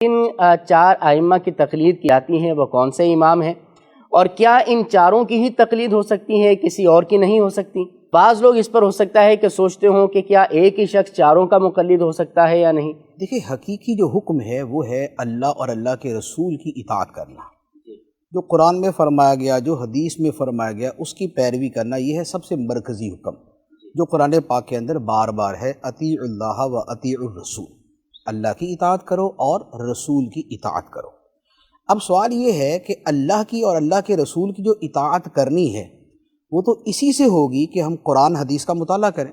ان چار ائمہ کی تقلید کی جاتی ہیں وہ کون سے امام ہیں، اور کیا ان چاروں کی ہی تقلید ہو سکتی ہے، کسی اور کی نہیں ہو سکتی؟ بعض لوگ اس پر ہو سکتا ہے کہ سوچتے ہوں کہ کیا ایک ہی شخص چاروں کا مقلد ہو سکتا ہے یا نہیں۔ دیکھیں، حقیقی جو حکم ہے وہ ہے اللہ اور اللہ کے رسول کی اطاعت کرنا۔ جو قرآن میں فرمایا گیا، جو حدیث میں فرمایا گیا، اس کی پیروی کرنا، یہ ہے سب سے مرکزی حکم جو قرآن پاک کے اندر بار بار ہے، اطیعوا اللہ و اطیعوا الرسول، اللہ کی اطاعت کرو اور رسول کی اطاعت کرو۔ اب سوال یہ ہے کہ اللہ کی اور اللہ کے رسول کی جو اطاعت کرنی ہے وہ تو اسی سے ہوگی کہ ہم قرآن حدیث کا مطالعہ کریں،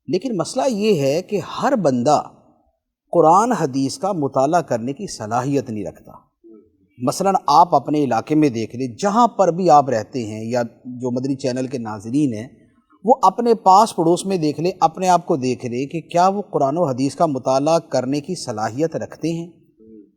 لیکن مسئلہ یہ ہے کہ ہر بندہ قرآن حدیث کا مطالعہ کرنے کی صلاحیت نہیں رکھتا۔ مثلا آپ اپنے علاقے میں دیکھ لیں، جہاں پر بھی آپ رہتے ہیں، یا جو مدنی چینل کے ناظرین ہیں وہ اپنے پاس پڑوس میں دیکھ لیں، اپنے آپ کو دیکھ لیں کہ کیا وہ قرآن و حدیث کا مطالعہ کرنے کی صلاحیت رکھتے ہیں؟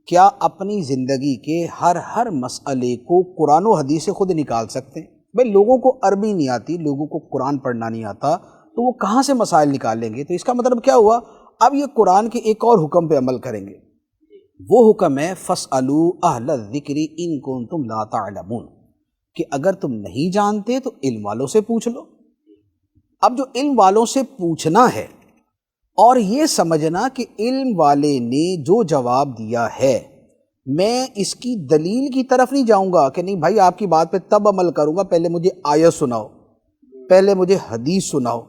کیا اپنی زندگی کے ہر مسئلے کو قرآن و حدیث سے خود نکال سکتے ہیں؟ بھئی لوگوں کو عربی نہیں آتی، لوگوں کو قرآن پڑھنا نہیں آتا، تو وہ کہاں سے مسائل نکال لیں گے؟ تو اس کا مطلب کیا ہوا؟ اب یہ قرآن کے ایک اور حکم پہ عمل کریں گے، وہ حکم ہے فَاسْأَلُوا أَهْلَ الذِّكْرِ إِن كُنتُمْ لَا تَعْلَمُونَ، کہ اگر تم نہیں جانتے تو علم والوں سے پوچھ لو۔ اب جو علم والوں سے پوچھنا ہے اور یہ سمجھنا کہ علم والے نے جو جواب دیا ہے میں اس کی دلیل کی طرف نہیں جاؤں گا کہ نہیں بھائی آپ کی بات پہ تب عمل کروں گا، پہلے مجھے آیت سناؤ، پہلے مجھے حدیث سناؤ،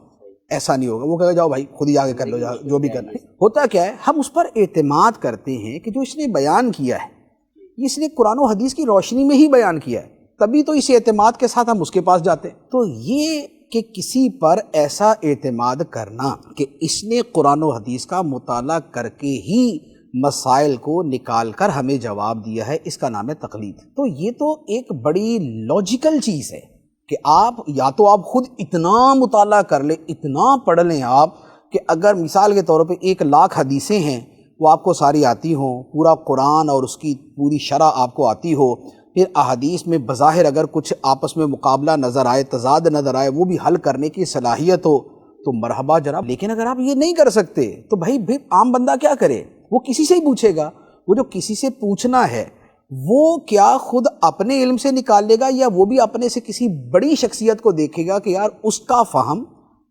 ایسا نہیں ہوگا۔ وہ کہے گا جاؤ بھائی خود ہی آگے کر لو، جو بھی کرنا ہے۔ ہوتا کیا ہے، ہم اس پر اعتماد کرتے ہیں کہ جو اس نے بیان کیا ہے اس نے قرآن و حدیث کی روشنی میں ہی بیان کیا ہے، تبھی تو اس اعتماد کے ساتھ ہم اس کے پاس جاتے ہیں۔ تو یہ کہ کسی پر ایسا اعتماد کرنا کہ اس نے قرآن و حدیث کا مطالعہ کر کے ہی مسائل کو نکال کر ہمیں جواب دیا ہے، اس کا نام ہے تقلید۔ تو یہ تو ایک بڑی لاجیکل چیز ہے کہ آپ یا تو آپ خود اتنا مطالعہ کر لیں، اتنا پڑھ لیں آپ کہ اگر مثال کے طور پہ 1,00,000 حدیثیں ہیں وہ آپ کو ساری آتی ہوں، پورا قرآن اور اس کی پوری شرح آپ کو آتی ہو، پھر احادیث میں بظاہر اگر کچھ آپس میں مقابلہ نظر آئے، تضاد نظر آئے، وہ بھی حل کرنے کی صلاحیت ہو تو مرحبا جناب۔ لیکن اگر آپ یہ نہیں کر سکتے تو بھائی عام بندہ کیا کرے؟ وہ کسی سے ہی پوچھے گا۔ وہ جو کسی سے پوچھنا ہے وہ کیا خود اپنے علم سے نکال لے گا، یا وہ بھی اپنے سے کسی بڑی شخصیت کو دیکھے گا کہ یار اس کا فہم،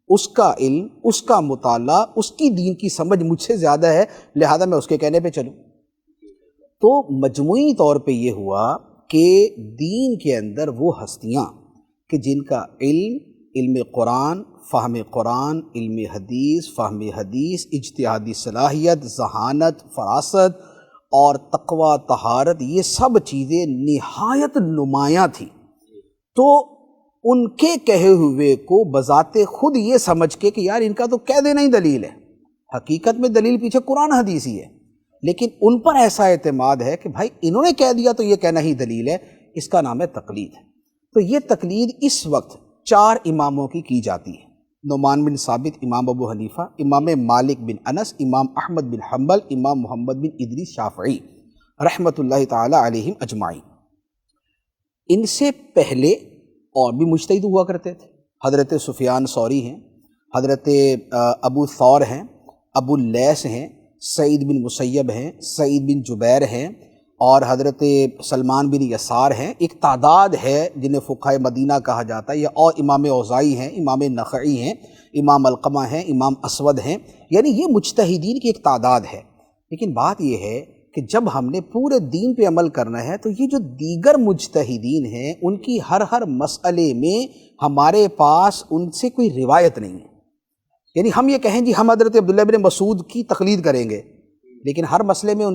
اس کا علم، اس کا مطالعہ، اس کی دین کی سمجھ مجھ سے زیادہ ہے، لہذا میں اس کے کہنے پہ چلوں۔ تو مجموعی طور پہ یہ ہوا کہ دین کے اندر وہ ہستیاں کہ جن کا علم قرآن، فہم قرآن، علم حدیث، فہم حدیث، اجتہادی صلاحیت، ذہانت، فراست اور تقوی، طہارت، یہ سب چیزیں نہایت نمایاں تھیں، تو ان کے کہے ہوئے کو بذات خود یہ سمجھ کے کہ یار ان کا تو کہہ دینا ہی دلیل ہے، حقیقت میں دلیل پیچھے قرآن حدیث ہی ہے، لیکن ان پر ایسا اعتماد ہے کہ بھائی انہوں نے کہہ دیا تو یہ کہنا ہی دلیل ہے، اس کا نام ہے تقلید۔ تو یہ تقلید اس وقت 4 اماموں کی جاتی ہے: نعمان بن ثابت، امام ابو حنیفہ، امام مالک بن انس، امام احمد بن حنبل، امام محمد بن ادریس شافعی رحمۃ اللہ تعالی علیہم اجمعین۔ ان سے پہلے اور بھی مجتہد ہوا کرتے تھے، حضرت سفیان ثوری ہیں، حضرت ابو ثور ہیں، ابو اللیث ہیں، سعید بن مسیب ہیں، سعید بن جبیر ہیں، اور حضرت سلمان بن یسار ہیں۔ ایک تعداد ہے جنہیں فقہائے مدینہ کہا جاتا ہے، یا اور امام اوزاعی ہیں، امام نخعی ہیں، امام علقمہ ہیں، امام اسود ہیں، یعنی یہ مجتہدین کی ایک تعداد ہے۔ لیکن بات یہ ہے کہ جب ہم نے پورے دین پہ عمل کرنا ہے تو یہ جو دیگر مجتہدین ہیں ان کی ہر مسئلے میں ہمارے پاس ان سے کوئی روایت نہیں ہے۔ یعنی ہم یہ کہیں جی ہم حضرت عبداللہ بن مسعود کی تقلید کریں گے، لیکن ہر مسئلے میں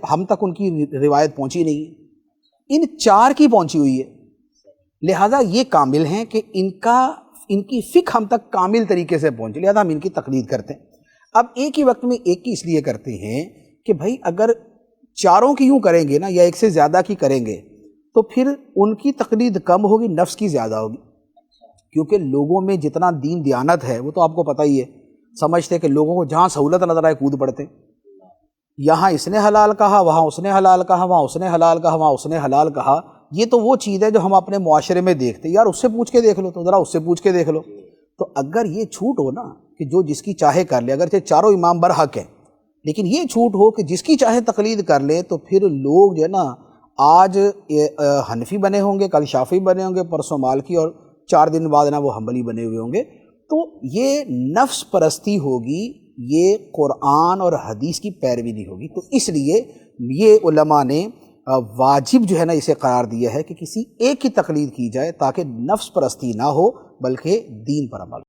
ہم تک ان کی روایت پہنچی نہیں ہے، ان 4 کی پہنچی ہوئی ہے، لہذا یہ کامل ہیں کہ ان کی فقہ ہم تک کامل طریقے سے پہنچے، لہذا ہم ان کی تقلید کرتے ہیں۔ اب ایک ہی وقت میں ایک کی اس لیے کرتے ہیں کہ بھائی اگر 4 کی یوں کریں گے نا، یا ایک سے زیادہ کی کریں گے تو پھر ان کی تقلید کم ہوگی، نفس کی زیادہ ہوگی، کیونکہ لوگوں میں جتنا دین دیانت ہے وہ تو آپ کو پتہ ہی ہے، سمجھتے کہ لوگوں کو جہاں سہولت نظر آئے کود پڑتے، یہاں اس نے حلال کہا، وہاں اس نے حلال کہا، وہاں اس نے حلال کہا، وہاں اس نے حلال کہا۔ یہ تو وہ چیز ہے جو ہم اپنے معاشرے میں دیکھتے ہیں، یار اس سے پوچھ کے دیکھ لو، تو ذرا اس سے پوچھ کے دیکھ لو۔ تو اگر یہ چھوٹ ہو نا کہ جو جس کی چاہے کر لے، اگرچہ 4 امام برحق ہیں، لیکن یہ چھوٹ ہو کہ جس کی چاہے تقلید کر لیں تو پھر لوگ جو ہے نا آج حنفی بنے ہوں گے، کل شافعی بنے ہوں گے، پرسوں مالکی، اور 4 دن بعد نا وہ حنبلی بنے ہوئے ہوں گے. تو یہ نفس پرستی ہوگی، یہ قرآن اور حدیث کی پیروی نہیں ہوگی. تو اس لیے یہ علماء نے واجب جو ہے نا اسے قرار دیا ہے کہ کسی ایک کی تقلید کی جائے تاکہ نفس پرستی نہ ہو بلکہ دین پر عمل.